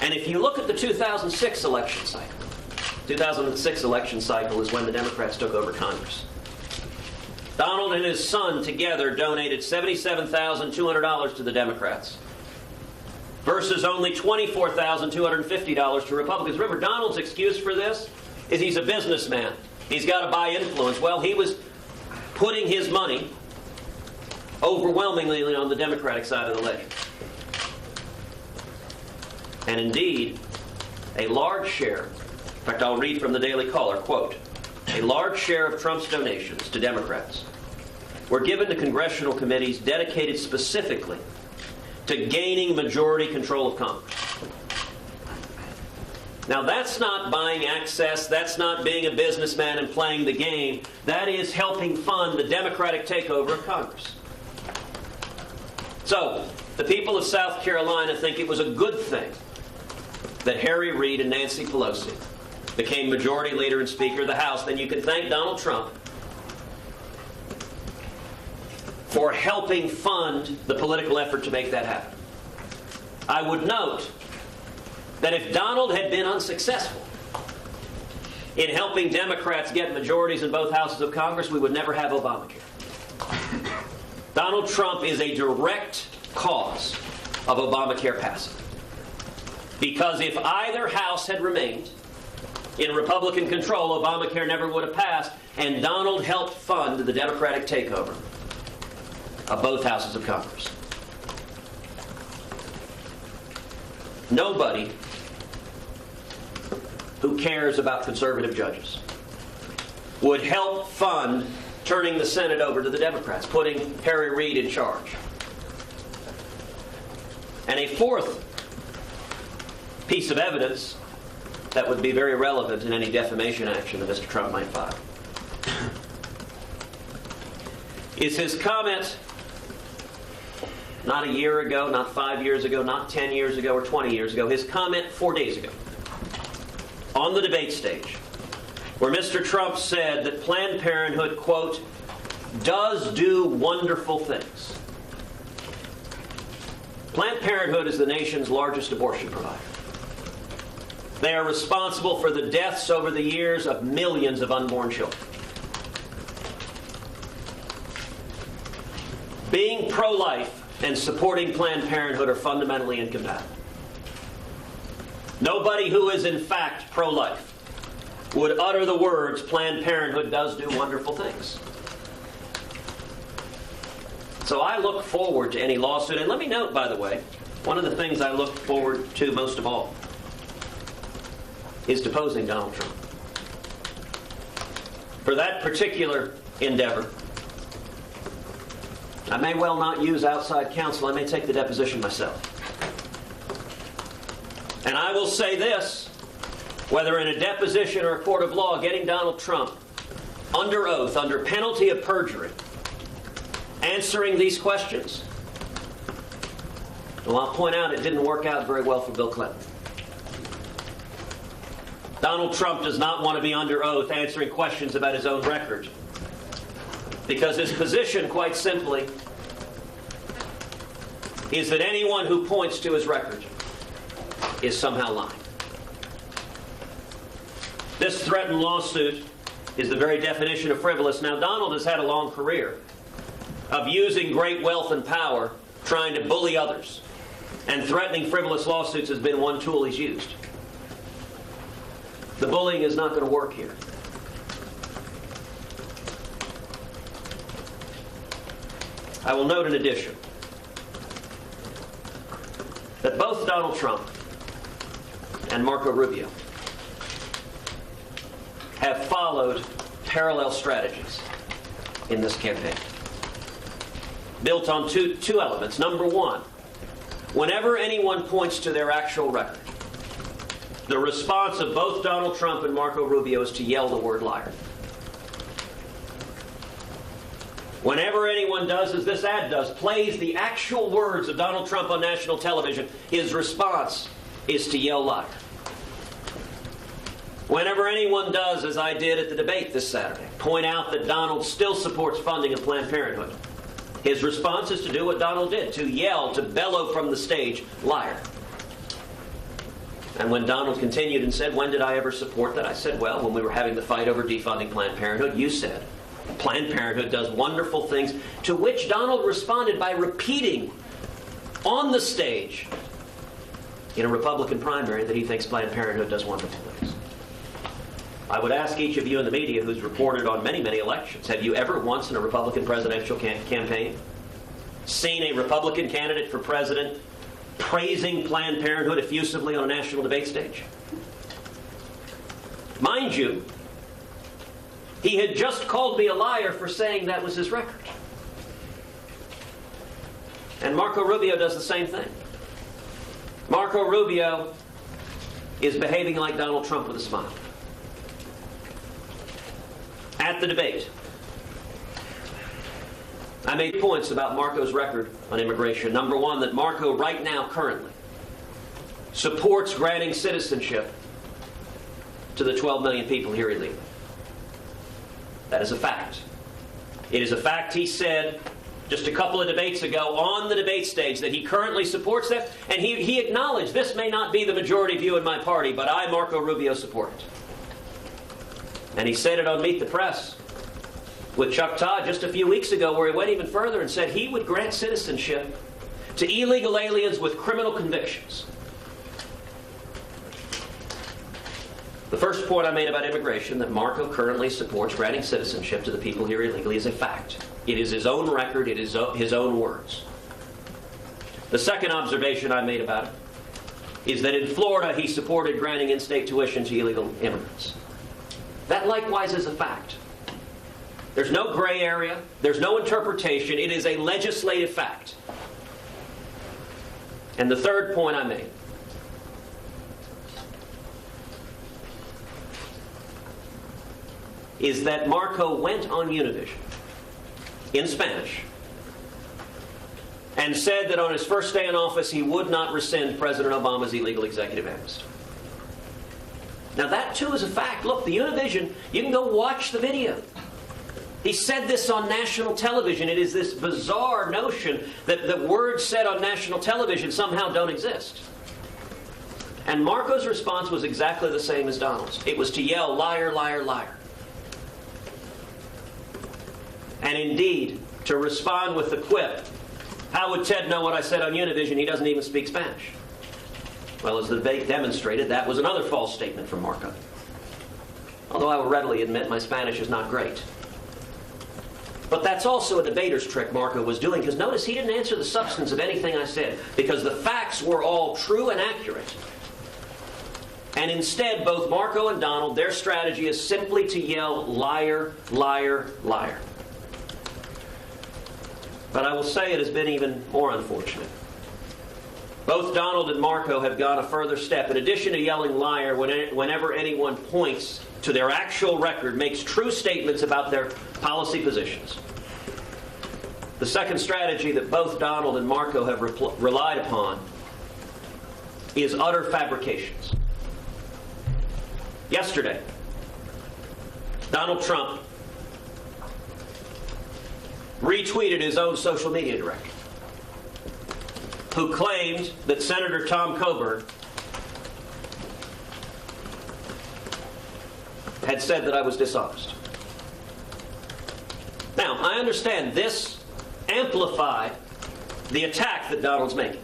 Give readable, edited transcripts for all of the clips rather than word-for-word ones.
And if you look at the 2006 election cycle, 2006 election cycle is when the Democrats took over Congress. Donald and his son together donated $77,200 to the Democrats versus only $24,250 to Republicans. Remember, Donald's excuse for this is he's a businessman. He's got to buy influence. Well, he was putting his money overwhelmingly on the Democratic side of the ledger. And indeed, a large share, in fact, I'll read from the Daily Caller, quote, a large share of Trump's donations to Democrats were given to congressional committees dedicated specifically to gaining majority control of Congress. Now, that's not buying access. That's not being a businessman and playing the game. That is helping fund the Democratic takeover of Congress. So, the people of South Carolina think it was a good thing that Harry Reid and Nancy Pelosi became Majority Leader and Speaker of the House. Then you can thank Donald Trump for helping fund the political effort to make that happen. I would note that if Donald had been unsuccessful in helping Democrats get majorities in both houses of Congress, we would never have Obamacare. Donald Trump is a direct cause of Obamacare passing. Because if either house had remained in Republican control, Obamacare never would have passed, and Donald helped fund the Democratic takeover of both houses of Congress. Nobody who cares about conservative judges would help fund turning the Senate over to the Democrats, putting Harry Reid in charge. And a fourth piece of evidence that would be very relevant in any defamation action that Mr. Trump might file is his comment not a year ago, not 5 years ago, not 10 years ago or 20 years ago, his comment 4 days ago on the debate stage, where Mr. Trump said that Planned Parenthood, quote, does do wonderful things. Planned Parenthood is the nation's largest abortion provider. They are responsible for the deaths over the years of millions of unborn children. Being pro-life and supporting Planned Parenthood are fundamentally incompatible. Nobody who is in fact pro-life would utter the words, Planned Parenthood does do wonderful things. So I look forward to any lawsuit. And let me note, by the way, one of the things I look forward to most of all is deposing Donald Trump. For that particular endeavor, I may well not use outside counsel. I may take the deposition myself. And I will say this, whether in a deposition or a court of law, getting Donald Trump under oath, under penalty of perjury, answering these questions. Well, I'll point out it didn't work out very well for Bill Clinton. Donald Trump does not want to be under oath answering questions about his own record, because his position, quite simply, is that anyone who points to his record is somehow lying. This threatened lawsuit is the very definition of frivolous. Now, Donald has had a long career of using great wealth and power, trying to bully others. And threatening frivolous lawsuits has been one tool he's used. The bullying is not going to work here. I will note in addition that both Donald Trump and Marco Rubio have followed parallel strategies in this campaign, built on two elements. Number one, whenever anyone points to their actual record, the response of both Donald Trump and Marco Rubio is to yell the word liar. Whenever anyone does, as this ad does, plays the actual words of Donald Trump on national television, his response is to yell liar. Whenever anyone does, as I did at the debate this Saturday, point out that Donald still supports funding of Planned Parenthood, his response is to do what Donald did, to yell, to bellow from the stage, liar. And when Donald continued and said, when did I ever support that? I said, well, when we were having the fight over defunding Planned Parenthood, you said, Planned Parenthood does wonderful things, to which Donald responded by repeating on the stage in a Republican primary that he thinks Planned Parenthood does wonderful things. I would ask each of you in the media who's reported on many, many elections, have you ever once in a Republican presidential campaign seen a Republican candidate for president praising Planned Parenthood effusively on a national debate stage? Mind you, he had just called me a liar for saying that was his record. And Marco Rubio does the same thing. Marco Rubio is behaving like Donald Trump with a smile. At the debate, I made points about Marco's record on immigration. Number one, that Marco right now, currently, supports granting citizenship to the 12 million people here illegally. That is a fact. It is a fact he said just a couple of debates ago on the debate stage that he currently supports that, and he acknowledged this may not be the majority view in my party, but I, Marco Rubio, support it. And he said it on Meet the Press with Chuck Todd just a few weeks ago, where he went even further and said he would grant citizenship to illegal aliens with criminal convictions. The first point I made about immigration, that Marco currently supports granting citizenship to the people here illegally, is a fact. It is his own record. It is his own words. The second observation I made about it is that in Florida he supported granting in-state tuition to illegal immigrants. That likewise is a fact. There's no gray area. There's no interpretation. It is a legislative fact. And the third point I made is that Marco went on Univision in Spanish and said that on his first day in office he would not rescind President Obama's illegal executive amnesty. Now that too is a fact. Look, the Univision, you can go watch the video. He said this on national television. It is this bizarre notion that the words said on national television somehow don't exist. And Marco's response was exactly the same as Donald's. It was to yell, liar, liar, liar. And indeed, to respond with the quip, how would Ted know what I said on Univision? He doesn't even speak Spanish. Well, as the debate demonstrated, that was another false statement from Marco. Although I will readily admit my Spanish is not great. But that's also a debater's trick Marco was doing, because notice he didn't answer the substance of anything I said, because the facts were all true and accurate. And instead, both Marco and Donald, their strategy is simply to yell, liar, liar, liar. But I will say it has been even more unfortunate. Both Donald and Marco have gone a further step. In addition to yelling liar whenever anyone points to their actual record, makes true statements about their policy positions. The second strategy that both Donald and Marco have relied upon is utter fabrications. Yesterday, Donald Trump retweeted his own social media director, who claimed that Senator Tom Coburn had said that I was dishonest. Now, I understand this amplified the attack that Donald's making.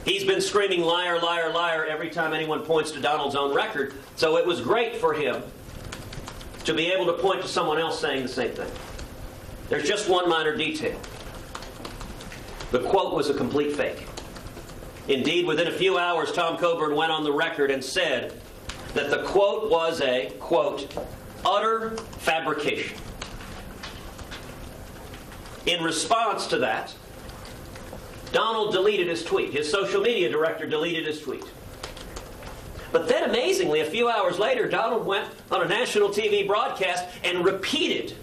He's been screaming liar, liar, liar every time anyone points to Donald's own record, so it was great for him to be able to point to someone else saying the same thing. There's just one minor detail. The quote was a complete fake. Indeed, within a few hours, Tom Coburn went on the record and said that the quote was a, quote, utter fabrication. In response to that, Donald deleted his tweet. His social media director deleted his tweet. But then, amazingly, a few hours later, Donald went on a national TV broadcast and repeated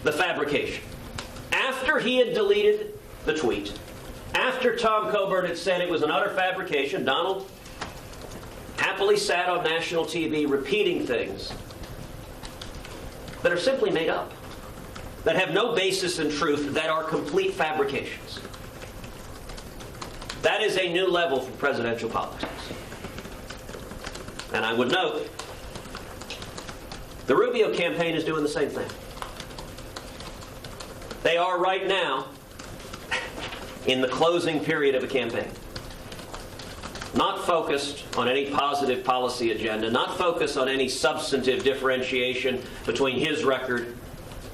the fabrication. After he had deleted the tweet, after Tom Coburn had said it was an utter fabrication, Donald happily sat on national TV repeating things that are simply made up, that have no basis in truth, that are complete fabrications. That is a new level for presidential politics. And I would note, the Rubio campaign is doing the same thing. They are right now in the closing period of a campaign. Not focused on any positive policy agenda, not focused on any substantive differentiation between his record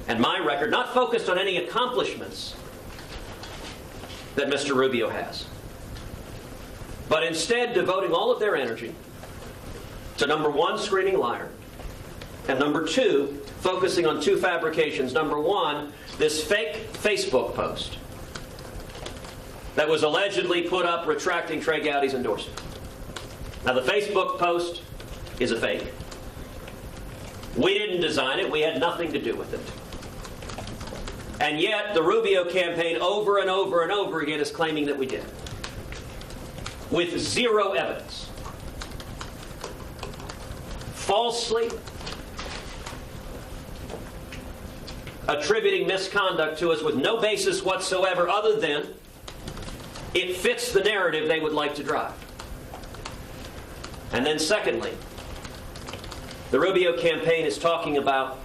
and my record, not focused on any accomplishments that Mr. Rubio has, but instead devoting all of their energy to number one, screaming liar, and number two, focusing on two fabrications. Number one, this fake Facebook post that was allegedly put up retracting Trey Gowdy's endorsement. Now, the Facebook post is a fake. We didn't design it. We had nothing to do with it. And yet, the Rubio campaign over and over and over again is claiming that we did, with zero evidence. Falsely attributing misconduct to us with no basis whatsoever other than it fits the narrative they would like to drive. And then secondly, the Rubio campaign is talking about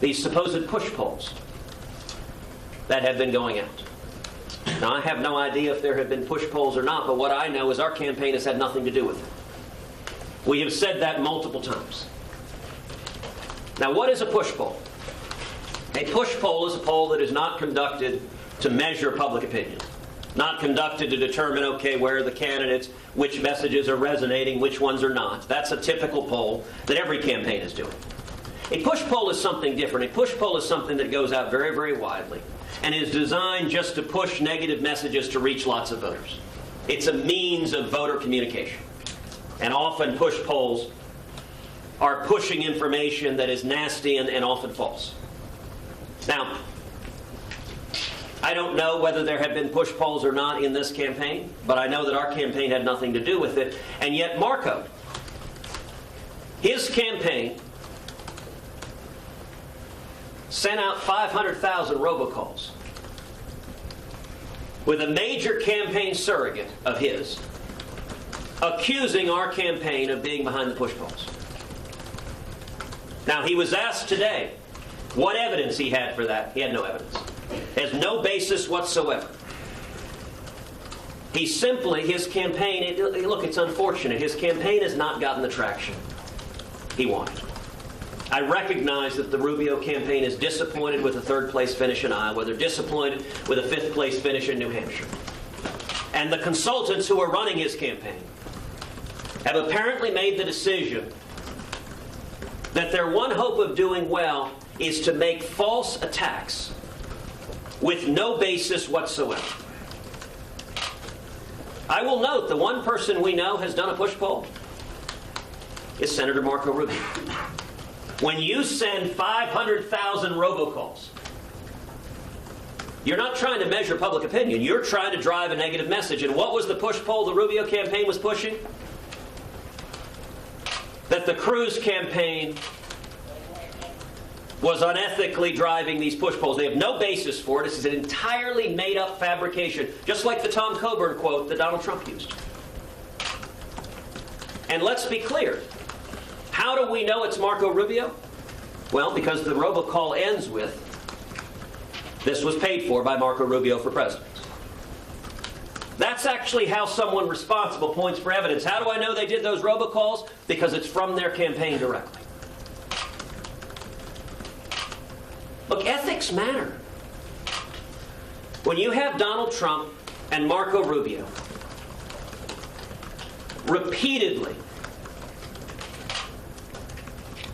these supposed push polls that have been going out. Now, I have no idea if there have been push polls or not, but what I know is our campaign has had nothing to do with it. We have said that multiple times. Now, what is a push poll? A push poll is a poll that is not conducted to measure public opinion, not conducted to determine, okay, where are the candidates, which messages are resonating, which ones are not. That's a typical poll that every campaign is doing. A push poll is something different. A push poll is something that goes out very, very widely and is designed just to push negative messages to reach lots of voters. It's a means of voter communication. And often push polls are pushing information that is nasty and often false. Now, I don't know whether there have been push polls or not in this campaign, but I know that our campaign had nothing to do with it. And yet Marco, his campaign sent out 500,000 robocalls with a major campaign surrogate of his accusing our campaign of being behind the push polls. Now, he was asked today what evidence he had for that. He had no evidence. Has no basis whatsoever. He simply, his campaign, look, it's unfortunate. His campaign has not gotten the traction he wanted. I recognize that the Rubio campaign is disappointed with a third-place finish in Iowa. They're disappointed with a fifth-place finish in New Hampshire. And the consultants who are running his campaign have apparently made the decision that their one hope of doing well is to make false attacks with no basis whatsoever. I will note the one person we know has done a push poll is Senator Marco Rubio. When you send 500,000 robocalls, you're not trying to measure public opinion. You're trying to drive a negative message. And what was the push poll the Rubio campaign was pushing? That the Cruz campaign was unethically driving these push polls. They have no basis for it. This is an entirely made-up fabrication, just like the Tom Coburn quote that Donald Trump used. And let's be clear. How do we know it's Marco Rubio? Well, because the robocall ends with, "This was paid for by Marco Rubio for president." That's actually how someone responsible points for evidence. How do I know they did those robocalls? Because it's from their campaign directly. Look, ethics matter. When you have Donald Trump and Marco Rubio repeatedly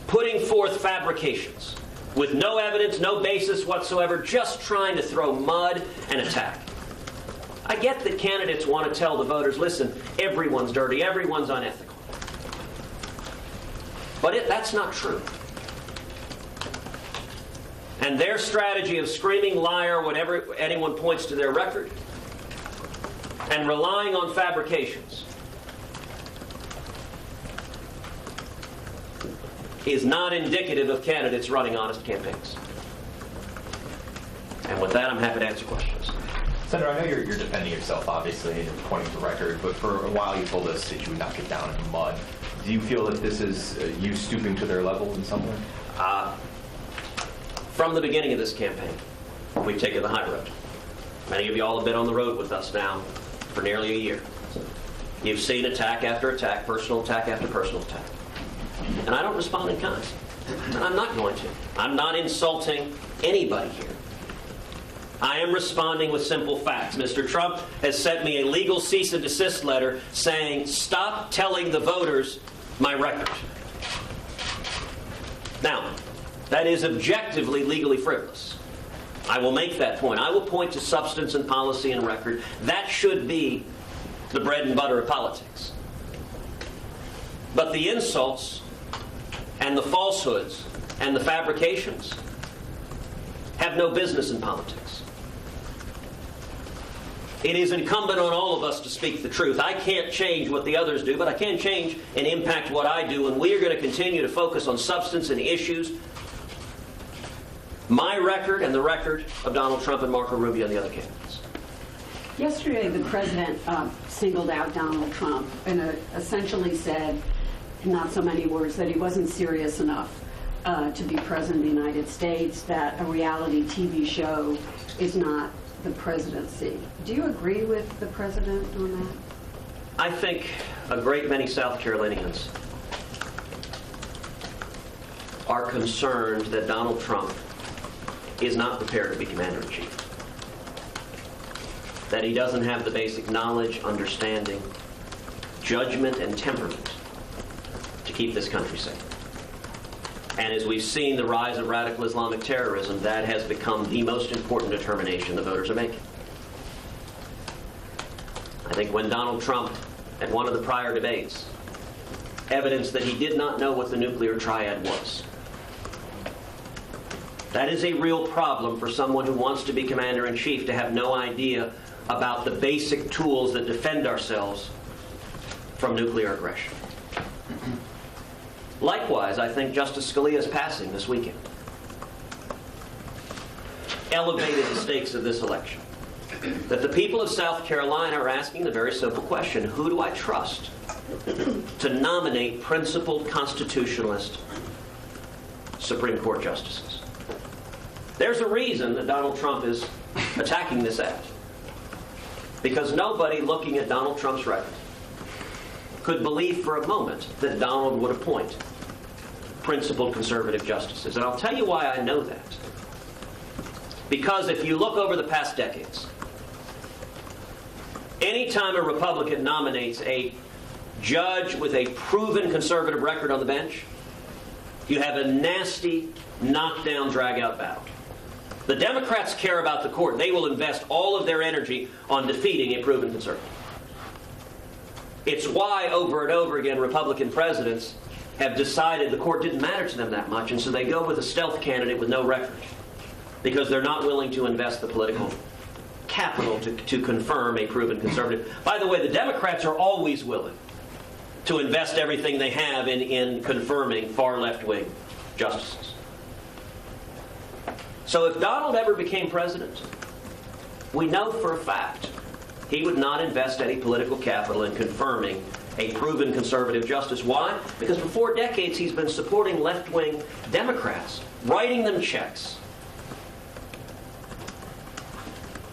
putting forth fabrications with no evidence, no basis whatsoever, just trying to throw mud and attack. I get that candidates want to tell the voters, listen, everyone's dirty, everyone's unethical. But that's not true. And their strategy of screaming liar whenever anyone points to their record and relying on fabrications is not indicative of candidates running honest campaigns. And with that, I'm happy to answer questions. Senator, I know you're defending yourself, obviously, and you're pointing to record, but for a while you told us that you would not get down in the mud. Do you feel that this is you stooping to their level in some way? From the beginning of this campaign, we've taken the high road. Many of you all have been on the road with us now for nearly a year. You've seen attack after attack, personal attack after personal attack. And I don't respond in kind. And I'm not going to. I'm not insulting anybody here. I am responding with simple facts. Mr. Trump has sent me a legal cease and desist letter saying, stop telling the voters my record. Now, that is objectively legally frivolous. I will make that point. I will point to substance and policy and record. That should be the bread and butter of politics. But the insults and the falsehoods and the fabrications have no business in politics. It is incumbent on all of us to speak the truth. I can't change what the others do, but I can change and impact what I do, and we are going to continue to focus on substance and issues. My record and the record of Donald Trump and Marco Rubio and the other candidates. Yesterday, the president singled out Donald Trump and essentially said, in not so many words, that he wasn't serious enough to be president of the United States, that a reality TV show is not the presidency. Do you agree with the president on that? I think a great many South Carolinians are concerned that Donald Trump is not prepared to be commander-in-chief. That he doesn't have the basic knowledge, understanding, judgment, and temperament to keep this country safe. And as we've seen the rise of radical Islamic terrorism, that has become the most important determination the voters are making. I think when Donald Trump, at one of the prior debates, evidenced that he did not know what the nuclear triad was, that is a real problem for someone who wants to be commander-in-chief, to have no idea about the basic tools that defend ourselves from nuclear aggression. Likewise, I think Justice Scalia's passing this weekend elevated the stakes of this election. That the people of South Carolina are asking the very simple question, who do I trust to nominate principled constitutionalist Supreme Court justices? There's a reason that Donald Trump is attacking this ad. Because nobody looking at Donald Trump's record could believe for a moment that Donald would appoint principled conservative justices. And I'll tell you why I know that. Because if you look over the past decades, anytime a Republican nominates a judge with a proven conservative record on the bench, you have a nasty knockdown, drag-out battle. The Democrats care about the court. They will invest all of their energy on defeating a proven conservative. It's why, over and over again, Republican presidents have decided the court didn't matter to them that much, and so they go with a stealth candidate with no record, because they're not willing to invest the political capital to confirm a proven conservative. By the way, the Democrats are always willing to invest everything they have in confirming far left-wing justices. So if Donald ever became president, we know for a fact he would not invest any political capital in confirming a proven conservative justice. Why? Because for 4 decades he's been supporting left-wing Democrats, writing them checks,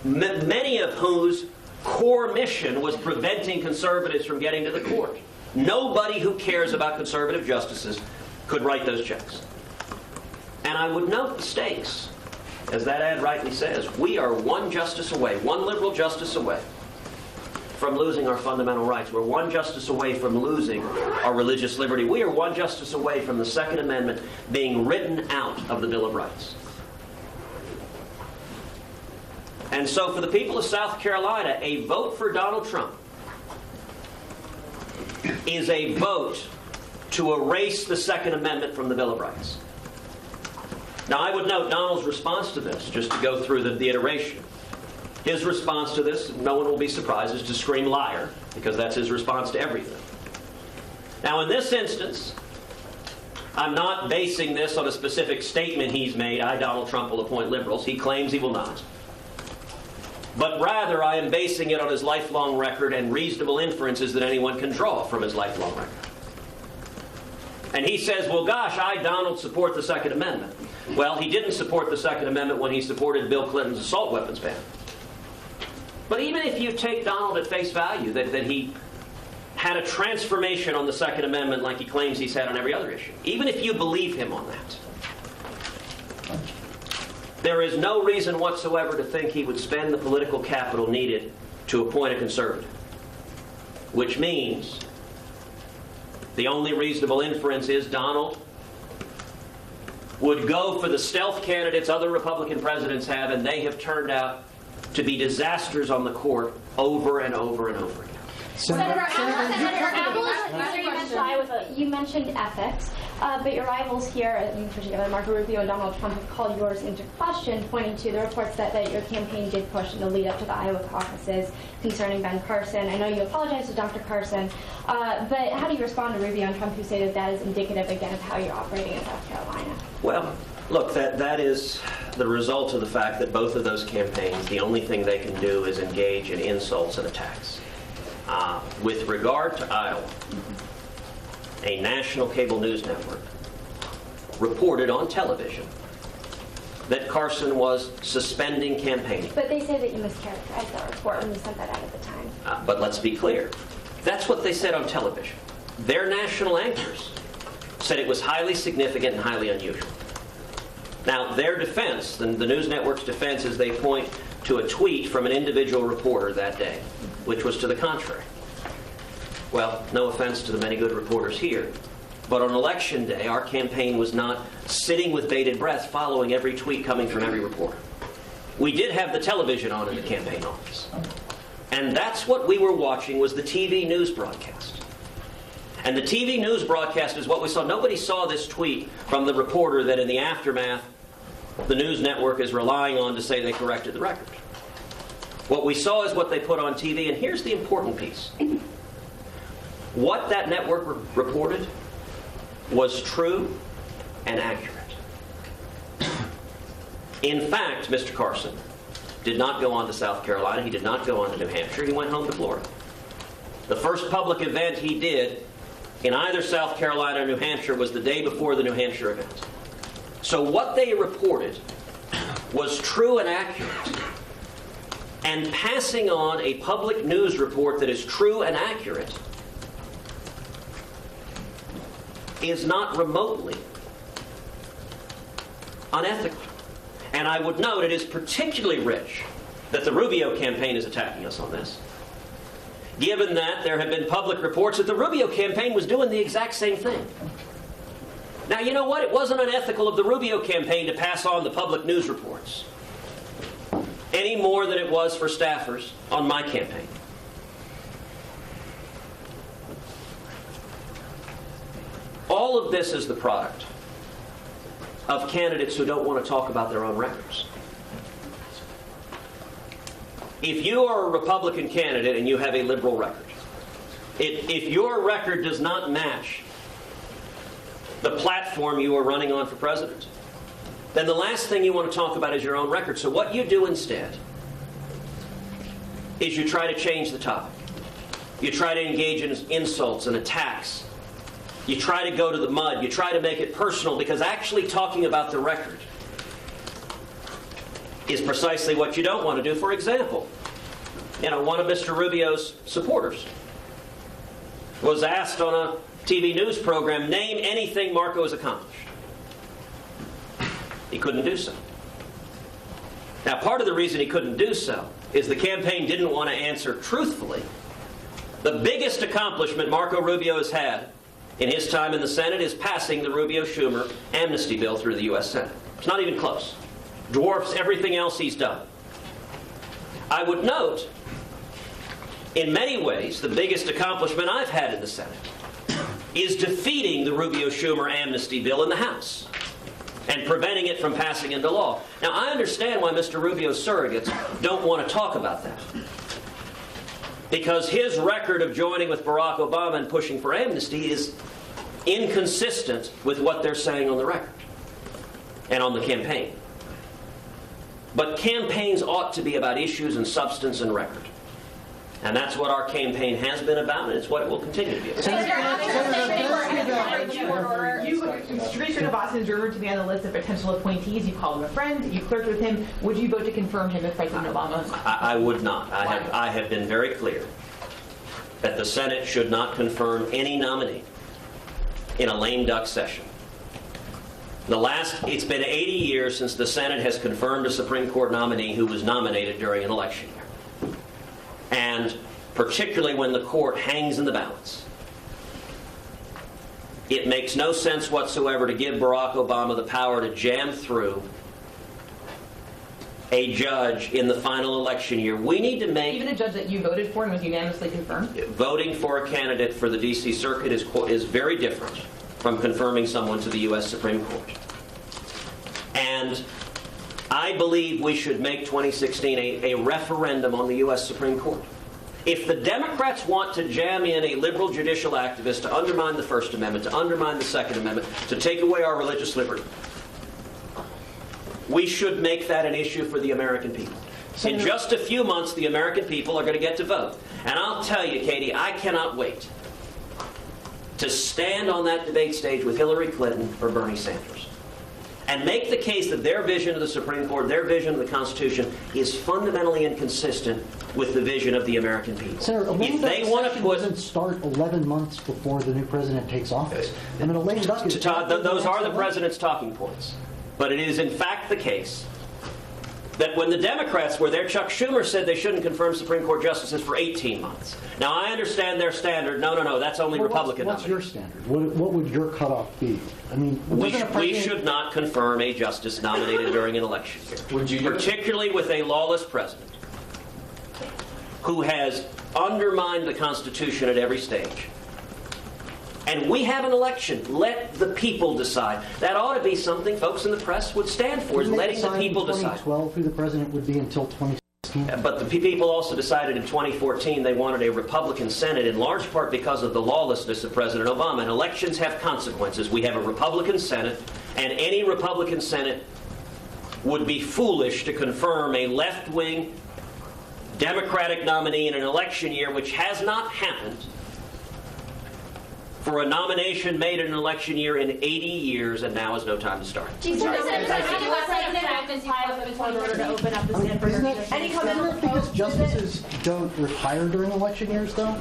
many of whose core mission was preventing conservatives from getting to the court. Nobody who cares about conservative justices could write those checks. And I would note the stakes. As that ad rightly says, we are one justice away, one liberal justice away from losing our fundamental rights. We're one justice away from losing our religious liberty. We are one justice away from the Second Amendment being written out of the Bill of Rights. And so for the people of South Carolina, a vote for Donald Trump is a vote to erase the Second Amendment from the Bill of Rights. Now, I would note Donald's response to this, just to go through the iteration. His response to this, no one will be surprised, is to scream liar, because that's his response to everything. Now, in this instance, I'm not basing this on a specific statement he's made, I, Donald Trump, will appoint liberals. He claims he will not. but rather I am basing it on his lifelong record and reasonable inferences that anyone can draw from his lifelong record. And he says, well, gosh, I, Donald, support the Second Amendment. Well, he didn't support the Second Amendment when he supported Bill Clinton's assault weapons ban. But even if you take Donald at face value, that he had a transformation on the Second Amendment like he claims he's had on every other issue, even if you believe him on that, there is no reason whatsoever to think he would spend the political capital needed to appoint a conservative. Which means the only reasonable inference is Donald would go for the stealth candidates other Republican presidents have, and they have turned out to be disasters on the court over and over and over again. Senator you mentioned ethics, but your rivals here, in particular Marco Rubio and Donald Trump, have called yours into question, pointing to the reports that your campaign did push in the lead up to the Iowa caucuses concerning Ben Carson. I know you apologized to Dr. Carson, but how do you respond to Rubio and Trump, who say that is indicative, again, of how you're operating in South Carolina? Well, look, that is the result of the fact that both of those campaigns, the only thing they can do is engage in insults and attacks. With regard to Iowa, a national cable news network reported on television that Carson was suspending campaigning. But they say that you mischaracterized that report when you sent that out at the time. But let's be clear. That's what they said on television. Their national anchors said it was highly significant and highly unusual. Now, their defense, the news network's defense, is they point to a tweet from an individual reporter that day, which was to the contrary. Well, no offense to the many good reporters here, but on election day, our campaign was not sitting with bated breath following every tweet coming from every reporter. We did have the television on in the campaign office. And that's what we were watching, was the TV news broadcast. And the TV news broadcast is what we saw. Nobody saw this tweet from the reporter that in the aftermath, the news network is relying on to say they corrected the record. What we saw is what they put on TV, and here's the important piece. What that network reported was true and accurate. In fact, Mr. Carson did not go on to South Carolina. He did not go on to New Hampshire. He went home to Florida. The first public event he did in either South Carolina or New Hampshire was the day before the New Hampshire event. So what they reported was true and accurate. And passing on a public news report that is true and accurate is not remotely unethical. And I would note it is particularly rich that the Rubio campaign is attacking us on this, given that there have been public reports that the Rubio campaign was doing the exact same thing. Now, you know what? It wasn't unethical of the Rubio campaign to pass on the public news reports any more than it was for staffers on my campaign. All of this is the product of candidates who don't want to talk about their own records. If you are a Republican candidate and you have a liberal record, if your record does not match the platform you are running on for president, then the last thing you want to talk about is your own record. So what you do instead is you try to change the topic. You try to engage in insults and attacks. You try to go to the mud. You try to make it personal, because actually talking about the record is precisely what you don't want to do. For example, one of Mr. Rubio's supporters was asked on a TV news program, name anything Marco has accomplished. He couldn't do so. Now, part of the reason he couldn't do so is the campaign didn't want to answer truthfully. The biggest accomplishment Marco Rubio has had in his time in the Senate is passing the Rubio-Schumer amnesty bill through the U.S. Senate. It's not even close. Dwarfs everything else he's done. I would note, in many ways, the biggest accomplishment I've had in the Senate is defeating the Rubio-Schumer amnesty bill in the House and preventing it from passing into law. Now, I understand why Mr. Rubio's surrogates don't want to talk about that, because his record of joining with Barack Obama and pushing for amnesty is inconsistent with what they're saying on the record and on the campaign. But campaigns ought to be about issues and substance and record. And that's what our campaign has been about, and it's what it will continue to be about. District of Boston is rumored to be on the list of potential appointees. You called him a friend. You clerked with him. Would you vote to confirm him if President Obama? I would not. I have been very clear that the Senate should not confirm any nominee in a lame duck session. It's been 80 years since the Senate has confirmed a Supreme Court nominee who was nominated during an election year. And particularly when the court hangs in the balance. It makes no sense whatsoever to give Barack Obama the power to jam through a judge in the final election year. We need to make... Even a judge that you voted for and was unanimously confirmed? Voting for a candidate for the D.C. Circuit is very different from confirming someone to the U.S. Supreme Court. And I believe we should make 2016 a referendum on the U.S. Supreme Court. If the Democrats want to jam in a liberal judicial activist to undermine the First Amendment, to undermine the Second Amendment, to take away our religious liberty, we should make that an issue for the American people. In just a few months, the American people are going to get to vote. And I'll tell you, Katie, I cannot wait to stand on that debate stage with Hillary Clinton or Bernie Sanders and make the case that their vision of the Supreme Court, their vision of the Constitution, is fundamentally inconsistent with the vision of the American people. Senator, a lame duck session put... doesn't start 11 months before the new president takes office. I mean, a lame duck is... Todd, those are the president's talking points. But it is in fact the case that when the Democrats were there, Chuck Schumer said they shouldn't confirm Supreme Court justices for 18 months. Now, I understand their standard. No, that's only Republican What's your standard? What would your cutoff be? I mean, we should not confirm a justice nominated during an election year. Would you do it? Particularly with a lawless president who has undermined the Constitution at every stage. And we have an election. Let the people decide. That ought to be something folks in the press would stand for, is letting the people decide. In 2012 who the president would be until 2016. But the people also decided in 2014 they wanted a Republican Senate, in large part because of the lawlessness of President Obama. And elections have consequences. We have a Republican Senate, and any Republican Senate would be foolish to confirm a left-wing Democratic nominee in an election year, which has not happened, for a nomination made in an election year in 80 years, and now is no time to start. Isn't it because justices don't retire during election years, though?